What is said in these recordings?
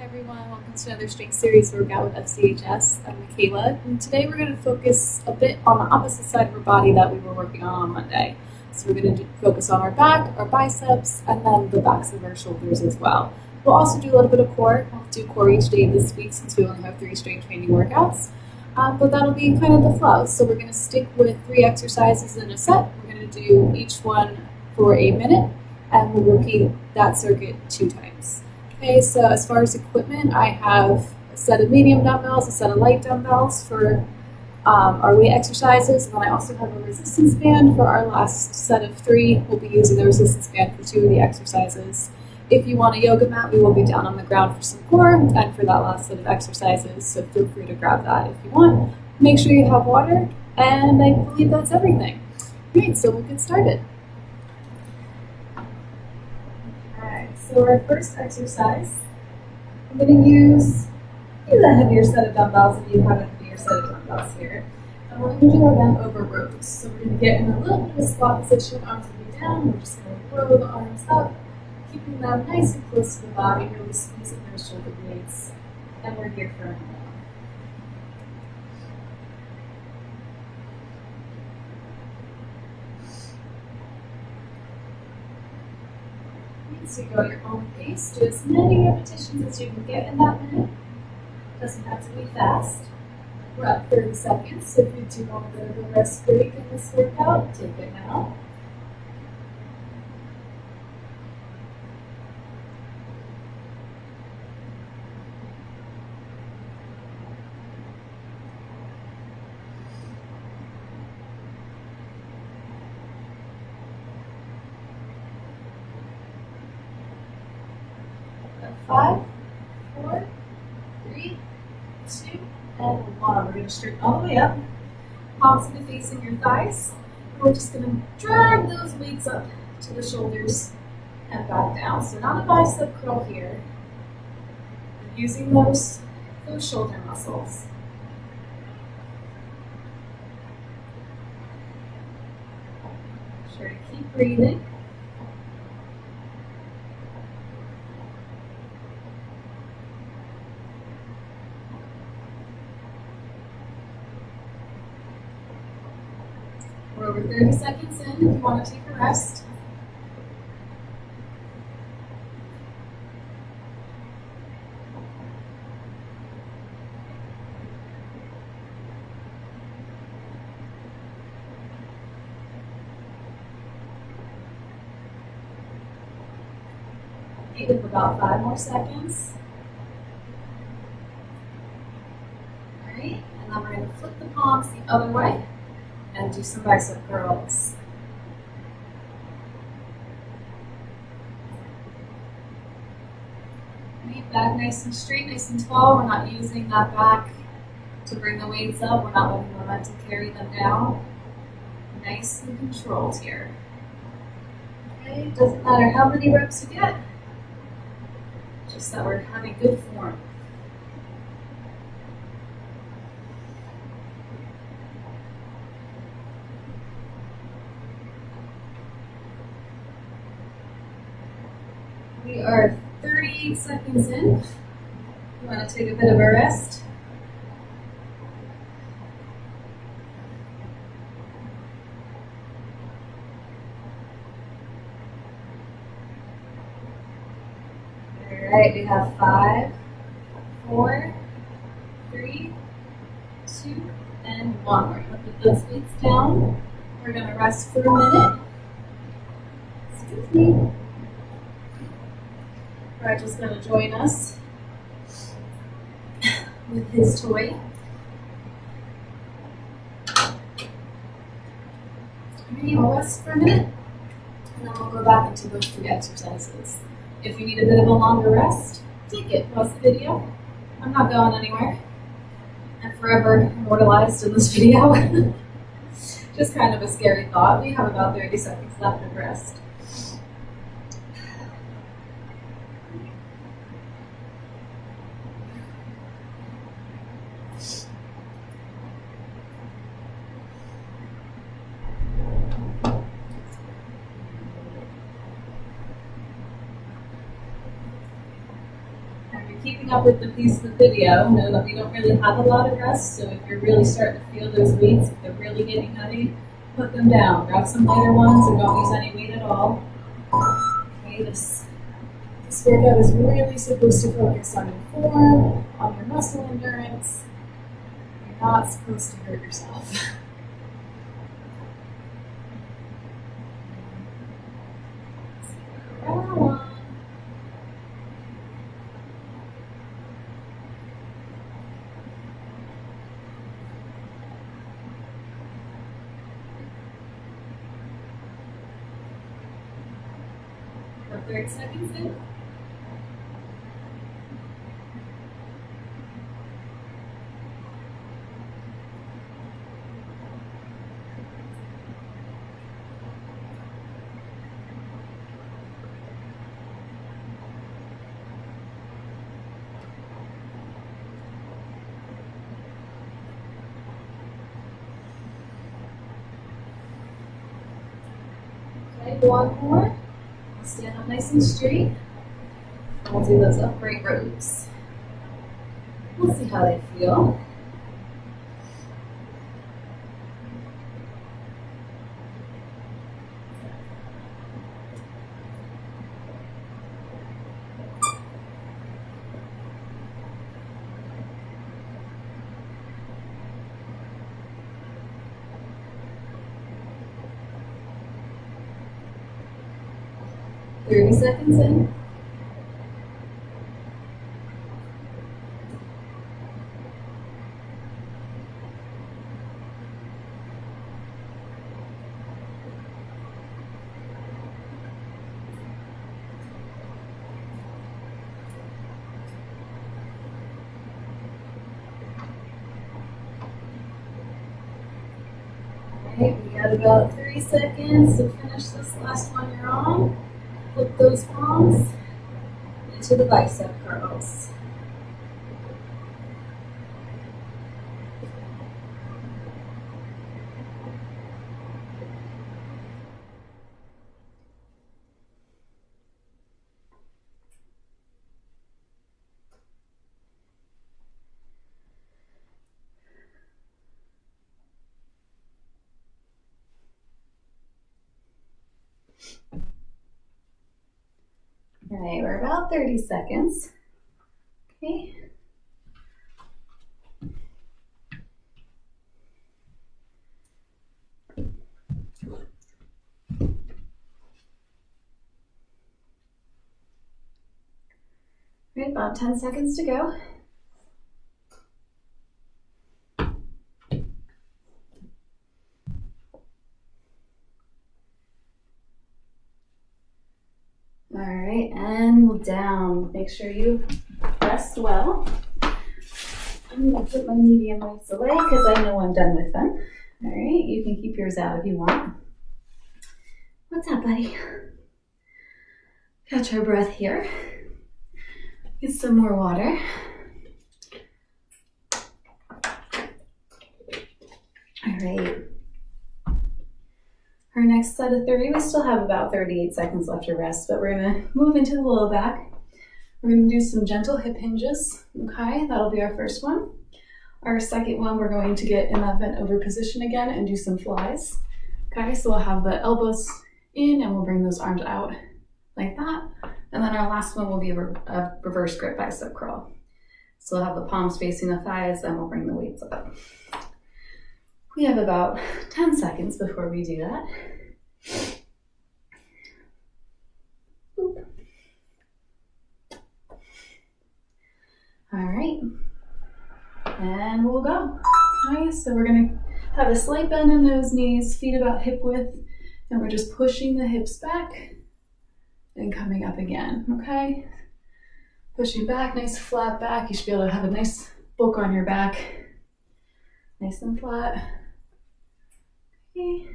Everyone, welcome to another strength series workout with FCHS. I'm Michaela, and today we're going to focus a bit on the opposite side of our body that we were working on Monday. So we're going to focus on our back, our biceps, and then the backs of our shoulders as well. We'll also do a little bit of core. We'll do core each day this week since we only have 3 strength training workouts, but that'll be kind of the flow. So we're going to stick with 3 exercises in a set. We're going to do each one for a minute, and we'll repeat that circuit 2 times. Okay, so as far as equipment, I have a set of medium dumbbells, a set of light dumbbells for our weight exercises, and then I also have a resistance band for our last set of 3. We'll be using the resistance band for 2 of the exercises. If you want a yoga mat, we will be down on the ground for some core and for that last set of exercises, so feel free to grab that if you want. Make sure you have water, and I believe that's everything. Great, so we'll get started. So our first exercise, I'm going to use a heavier set of dumbbells if you have a heavier set of dumbbells here. And we're going to do our bent over rows. So we're going to get in a little bit of a squat position, arms will be down. We're just going to roll the arms up, keeping them nice and close to the body, really squeezing those shoulder blades. And we're here for a minute. So you go at your own pace, do as many repetitions as you can get in that minute. Doesn't have to be fast. We're at 30 seconds, so if you do want a bit of a rest break in this workout, take it now. Five, 4, 3, 2, and 1. We're going to straighten all the way up. Palms to the facing your thighs. And we're just going to drag those weights up to the shoulders and back down. So not a bicep curl here. We're using those shoulder muscles. Make sure to keep breathing. We're over 30 seconds in if you want to take a rest. Give about 5 more seconds. All right, and then we're going to flip the palms the other way and do some bicep curls. Right, back nice and straight, nice and tall. We're not using that back to bring the weights up. We're not letting the momentum carry them down. Nice and controlled here. Okay, doesn't matter how many reps you get, just that we're having good form. We are 38 seconds in. You want to take a bit of a rest. All right, we have 5, 4, 3, 2, and 1. We're going to put those weights down. We're going to rest for a minute. Excuse me. Rigel's going to join us with his toy. We'll rest for a minute, and then we'll go back into those 3 exercises. If you need a bit of a longer rest, take it. Pause the video. I'm not going anywhere. I'm forever immortalized in this video. Just kind of a scary thought. We have about 30 seconds left of rest. you're keeping up with the piece of the video, know that we don't really have a lot of rest, so if you're really starting to feel those weights, if they're really getting heavy, put them down. Grab some lighter ones or don't use any weight at all. Okay, this workout is really supposed to focus on your form, on your muscle endurance. You're not supposed to hurt yourself. For 30 seconds in. Okay, one more. Stand up nice and straight. We'll do those upright rows. We'll see how they feel. Thirty seconds in. Okay, we got about 3 seconds to finish this last one you're on. Flip those palms into the bicep curls. All right, we're about 30 seconds. Okay. All right, about 10 seconds to go. All right, and down. Make sure you rest well. I'm gonna put my medium weights away because I know I'm done with them. All right, you can keep yours out if you want. What's up, buddy? Catch our breath here. Get some more water. All right. Our next set of 30, we still have about 38 seconds left to rest, but we're gonna move into the low back. We're gonna do some gentle hip hinges, okay? That'll be our first one. Our second one, we're going to get in that bent over position again and do some flies. Okay, so we'll have the elbows in and we'll bring those arms out like that. And then our last one will be a reverse grip bicep curl. So we'll have the palms facing the thighs and we'll bring the weights up. We have about 10 seconds before we do that. Boop. All right, and we'll go. Okay, so we're gonna have a slight bend in those knees, feet about hip width, and we're just pushing the hips back and coming up again, okay? Pushing back, nice flat back. You should be able to have a nice book on your back. Nice and flat. Okay.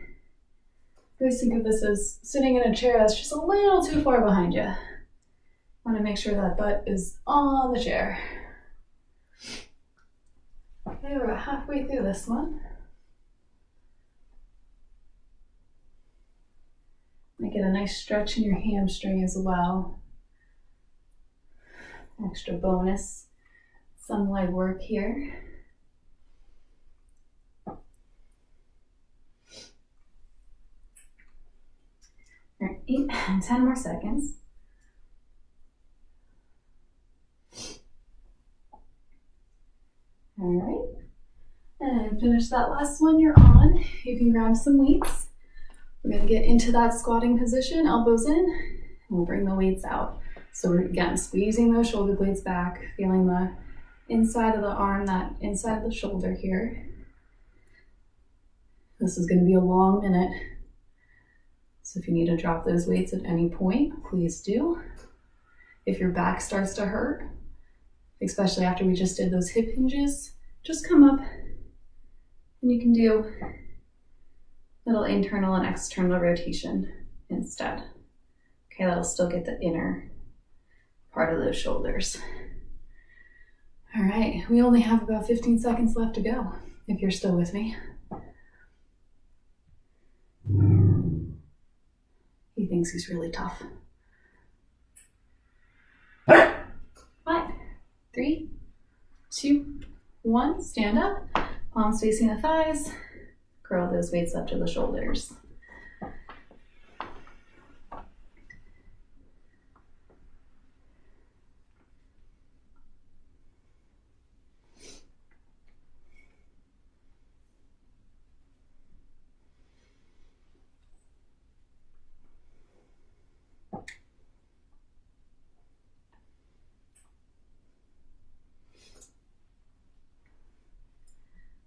Always think of this as sitting in a chair that's just a little too far behind you. Want to make sure that butt is on the chair. Okay, we're about halfway through this one. Might get a nice stretch in your hamstring as well. Extra bonus, some leg work here. All right, 8 and 10 more seconds. All right, and finish that last one you're on. You can grab some weights. We're gonna get into that squatting position, elbows in, and we'll bring the weights out. So we're, again, squeezing those shoulder blades back, feeling the inside of the arm, that inside of the shoulder here. This is gonna be a long minute. So if you need to drop those weights at any point, please do. If your back starts to hurt, especially after we just did those hip hinges, just come up and you can do little internal and external rotation instead. Okay, that'll still get the inner part of those shoulders. All right, we only have about 15 seconds left to go, if you're still with me. He thinks he's really tough. 5, 3, 2, 1, stand up, palms facing the thighs, curl those weights up to the shoulders.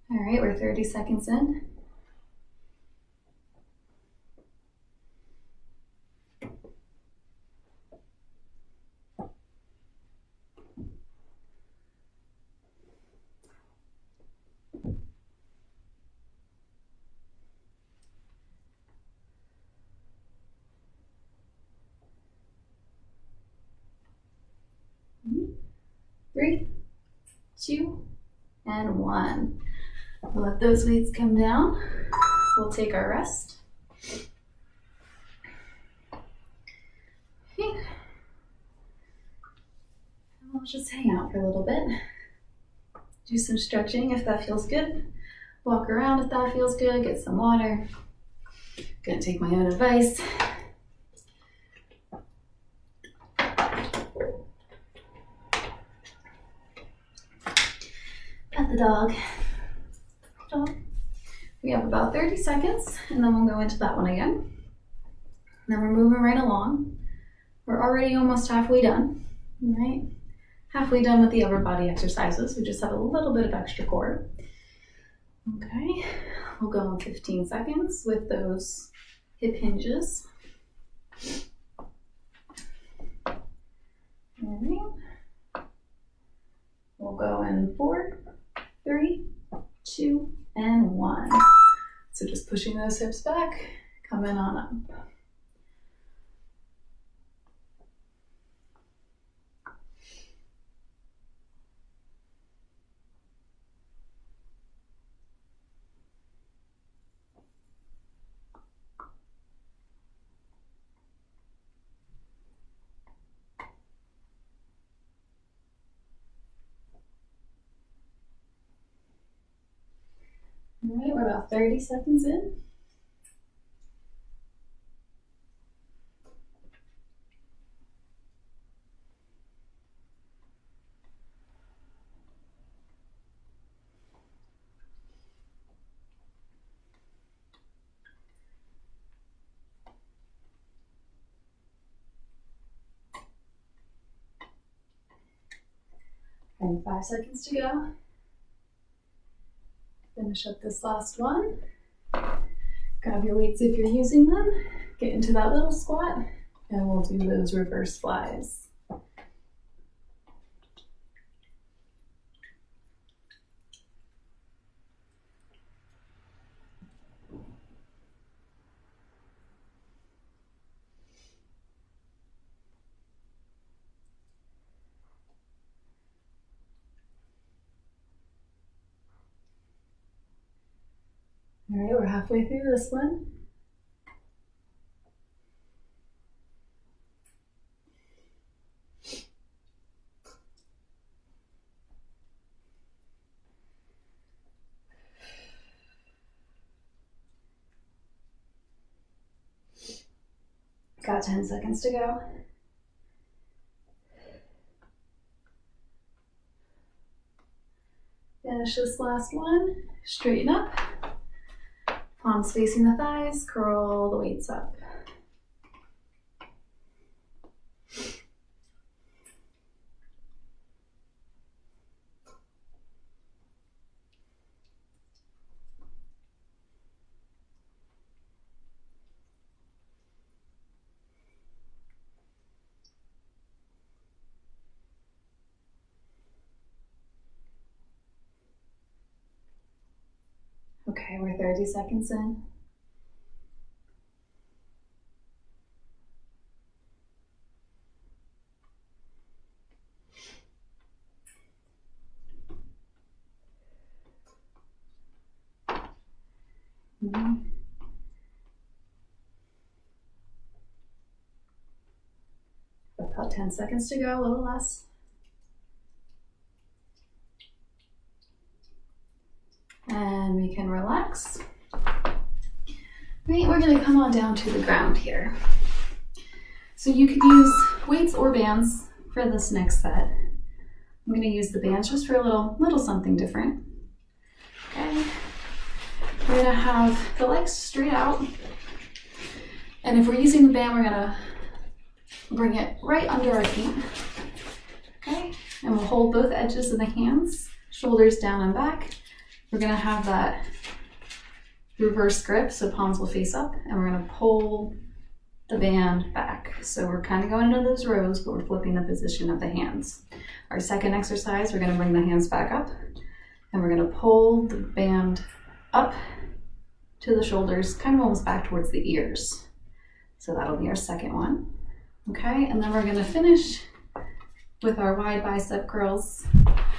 All right, we're 30 seconds in. Three, 2, and 1. We'll let those weights come down. We'll take our rest. Okay. And we'll just hang out for a little bit. Do some stretching if that feels good. Walk around if that feels good. Get some water. Gonna take my own advice. Pet the dog. We have about 30 seconds and then we'll go into that one again. And then we're moving right along. We're already almost halfway done, all right? Halfway done with the upper body exercises. We just have a little bit of extra core. Okay, we'll go in 15 seconds with those hip hinges. All right. We'll go in 4, 3, 2, and 1. So just pushing those hips back, coming on up. All right, we're about 30 seconds in. And 5 seconds to go. Finish up this last one. Grab your weights if you're using them. Get into that little squat, and we'll do those reverse flies. All right, we're halfway through this one. Got 10 seconds to go. Finish this last one. Straighten up. Palms facing the thighs. Curl the weights up. Okay, we're 30 seconds in. About 10 seconds to go, a little less. And we can relax. Right, we're gonna come on down to the ground here. So you could use weights or bands for this next set. I'm gonna use the bands just for a little something different. Okay. We're gonna have the legs straight out. And if we're using the band, we're gonna bring it right under our feet. Okay, and we'll hold both edges of the hands, shoulders down and back. We're gonna have that reverse grip, so palms will face up, and we're gonna pull the band back. So we're kind of going into those rows, but we're flipping the position of the hands. Our second exercise, we're gonna bring the hands back up, and we're gonna pull the band up to the shoulders, kind of almost back towards the ears. So that'll be our second one. Okay, and then we're gonna finish with our wide bicep curls.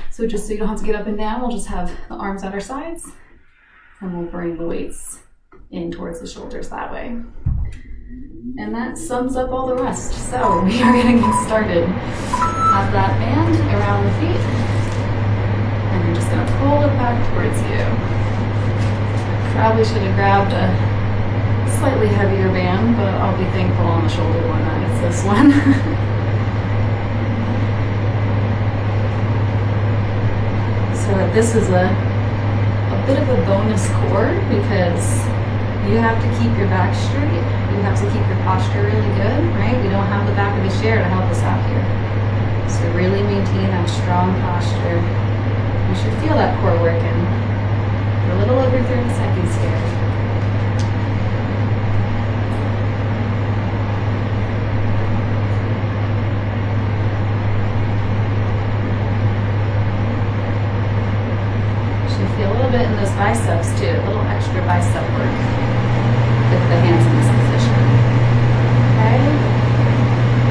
So just so you don't have to get up and down, we'll just have the arms at our sides, and we'll bring the weights in towards the shoulders that way. And that sums up all the rest. So we are gonna get started. Have that band around the feet, and you're just gonna pull it back towards you. Probably should have grabbed a slightly heavier band, but I'll be thankful on the shoulder one that it's this one. So this is a bit of a bonus core because you have to keep your back straight. You have to keep your posture really good, right? We don't have the back of the chair to help us out here. So really maintain that strong posture. You should feel that core working. For a little over 30 seconds here. Feel a little bit in those biceps too, a little extra bicep work with the hands in this position. Okay,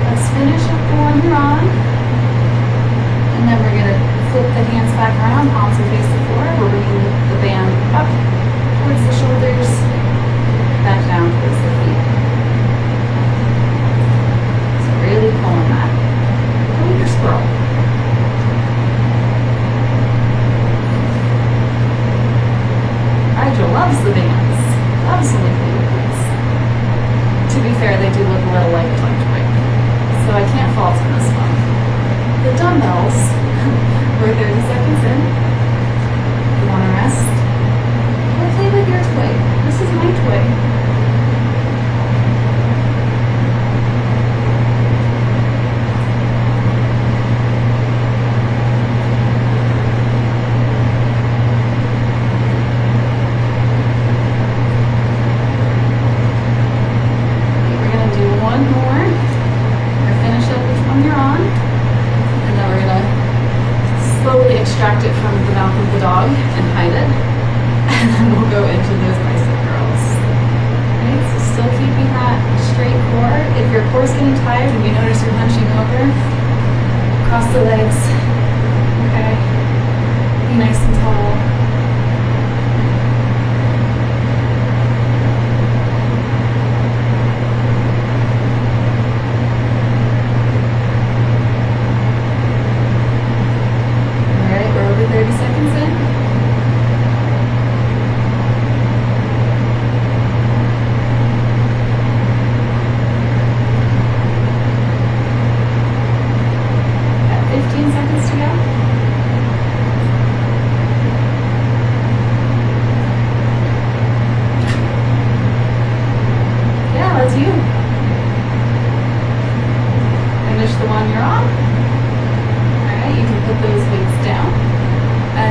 let's finish up the one you're on, and then we're gonna flip the hands back around, palms will face the floor. We're bringing the band up towards the shoulders, back down towards the feet. So really pulling that. Pull your squirrel. Hydra loves the bands. Absolutely loves. To be fair, they do look a little like a tongue toy, so I can't fault in this one. The dumbbells, we're 30 seconds in. You want to rest? Or play with your toy. This is my toy. Extract it from the mouth of the dog and hide it, and then we'll go into those bicep curls. Right, so still keeping that straight core. If your core's getting tired and you notice you're hunching over, cross the legs. Okay, be nice and tall.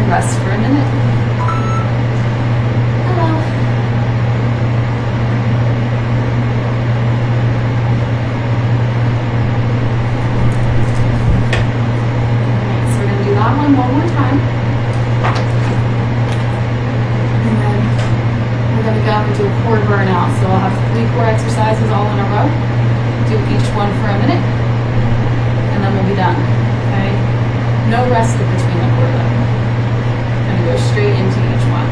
and rest for a minute. Hello. Alright, so we're going to do that one more time. And then we're going to go and do a core burnout. So I'll have 3 core exercises all in a row. Do each one for a minute. And then we'll be done. Okay? No rest in between the core though. I'm going to go straight into each one.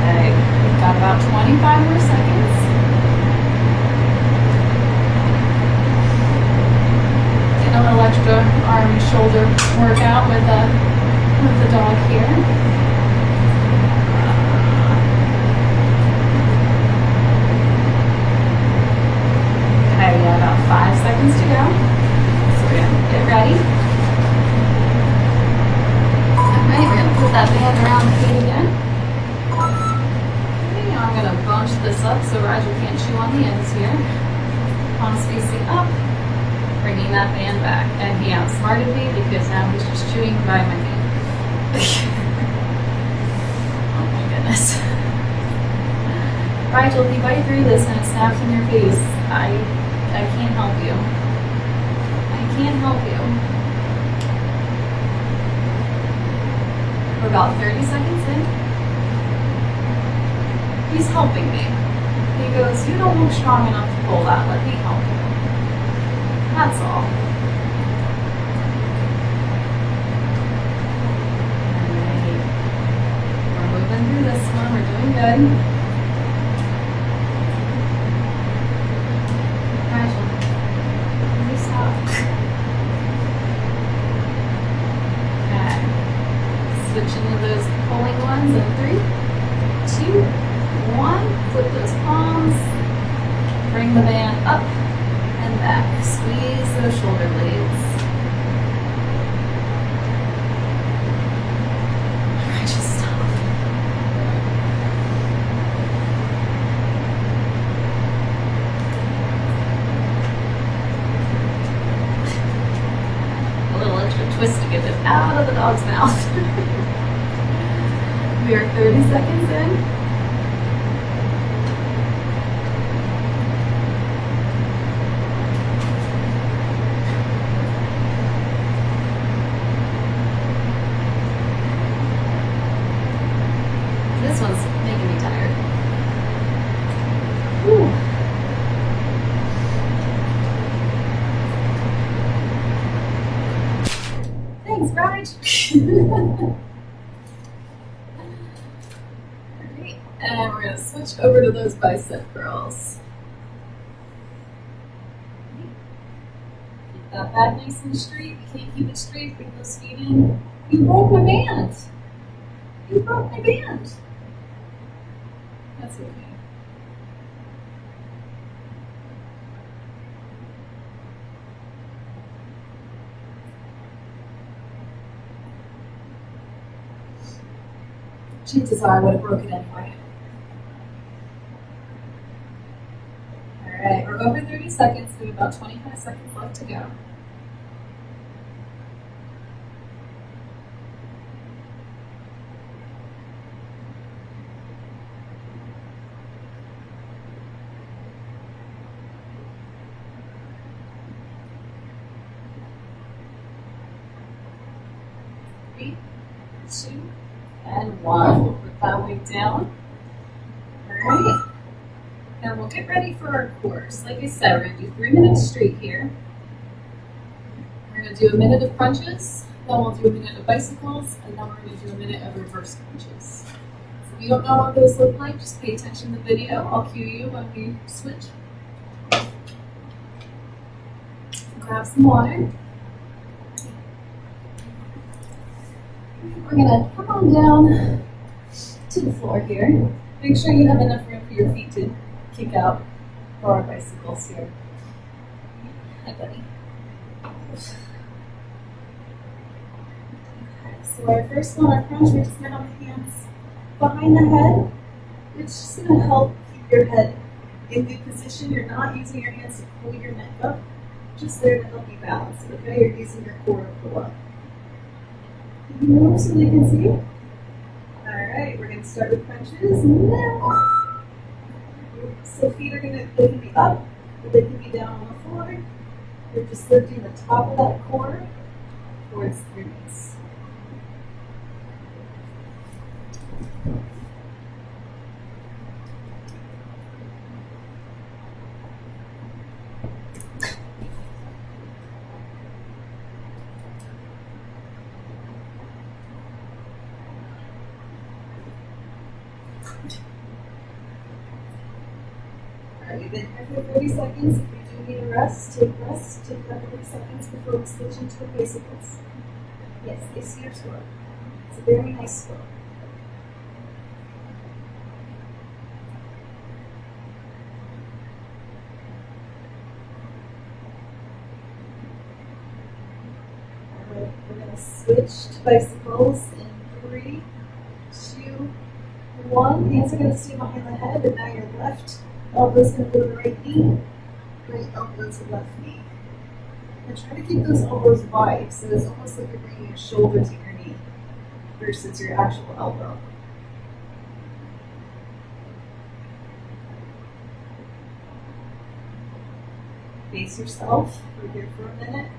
Okay, we've got about 25 more seconds. Getting a little extra arm and shoulder workout with the dog here. Okay, we have about 5 seconds to go. So we're gonna get ready. Alright, we're gonna put that band around the feet again. Okay, now I'm gonna bunch this up so Roger can't chew on the ends here. Palms facing up, bringing that band back. And he outsmarted me because now he's just chewing by my feet. Oh my goodness. Rigel, if you bite through this and it snaps in your face, I can't help you. I can't help you. We're about 30 seconds in. He's helping me. He goes, you don't look strong enough to pull that. Let me help you. That's all. Alright. We're moving through this one. We're doing good. Switching to those pulling ones in 3, 2, 1. Flip those palms. Bring the band up and back. Squeeze those shoulder blades. Alright, just stop. A little extra twist to get it out of the dog's mouth. We are 30 seconds in. This one's making me tired. Whew. Thanks, Raj. And we're going to switch over to those bicep curls. Keep that back nice and straight. If you can't keep it straight, bring those feet in. You broke my band. You broke my band. That's okay. Chances are I would have broken it anyway. Alright, we're over 30 seconds, so we have about 25 seconds left to go. Three, 2, and 1. We'll put that weight down. Alright. Now we'll get ready for our course. Like I said, we're going to do 3 minutes straight here. We're going to do a minute of crunches, then we'll do a minute of bicycles, and then we're going to do a minute of reverse crunches. So if you don't know what those look like, just pay attention to the video. I'll cue you when we switch. Grab some water. We're going to come on down to the floor here. Make sure you have enough room for your feet to kick out for our bicycles here. Hi, buddy. Okay, so our first one, our crunch, we're just going to have the hands behind the head. It's just going to help keep your head in good position. You're not using your hands to pull your neck up, just there to help you balance. Okay, you're using your core to pull up. Move so they can see. Alright, we're going to start with crunches now. So feet are they can be up, or they can be down on the floor. We're just lifting the top of that core towards your knees. Alright, we've been here for 30 seconds. If you do need a rest, take that 30 seconds before we switch into a bicycles. Yes, they see your score. It's a very nice score. Alright, we're going to switch to bicycles in 3, 2, 1. Hands are going to stay behind the head, and now your left elbow's going to go to the right knee, right elbow to left knee. And try to keep those elbows wide, so it's almost like you're bringing your shoulder to your knee versus your actual elbow. Face yourself. We're here for a minute.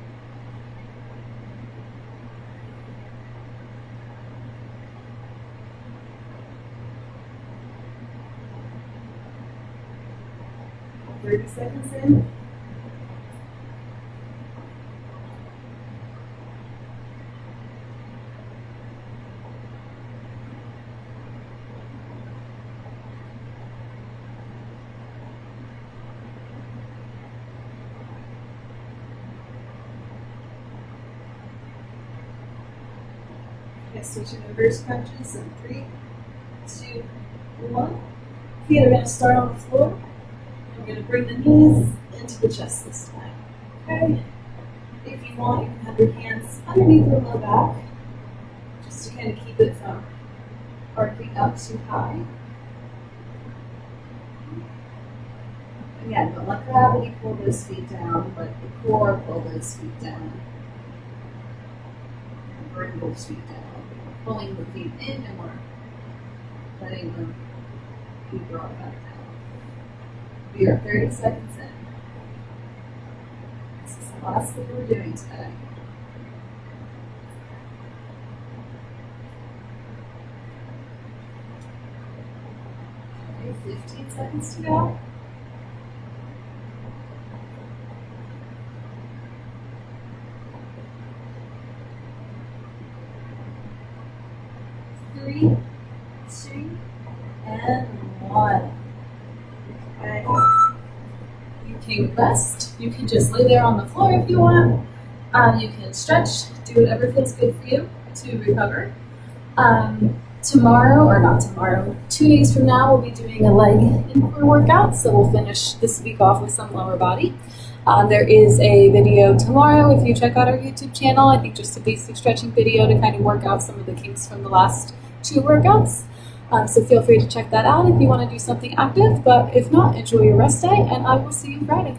About 30 seconds in. Switching reverse crunches in 3, 2, 1. Feet are going to start on the floor. We're going to bring the knees into the chest this time. Okay? If you want, you can have your hands underneath your low back, just to kind of keep it from arcing up too high. Again, don't let gravity pull those feet down, let the core pull those feet down. And bring those feet down. Pulling the feet in and we're letting them be brought back down. We are 30 seconds in. This is the last thing we're doing today. Okay, 15 seconds to go. Three, 2, and 1. Okay. You can rest. You can just lay there on the floor if you want. You can stretch. Do whatever feels good for you to recover. Tomorrow, or not tomorrow, 2 days from now, we'll be doing a leg and core workout. So we'll finish this week off with some lower body. There is a video tomorrow if you check out our YouTube channel. I think just a basic stretching video to kind of work out some of the kinks from the last 2 workouts. So feel free to check that out if you want to do something active. But if not, enjoy your rest day, and I will see you Friday.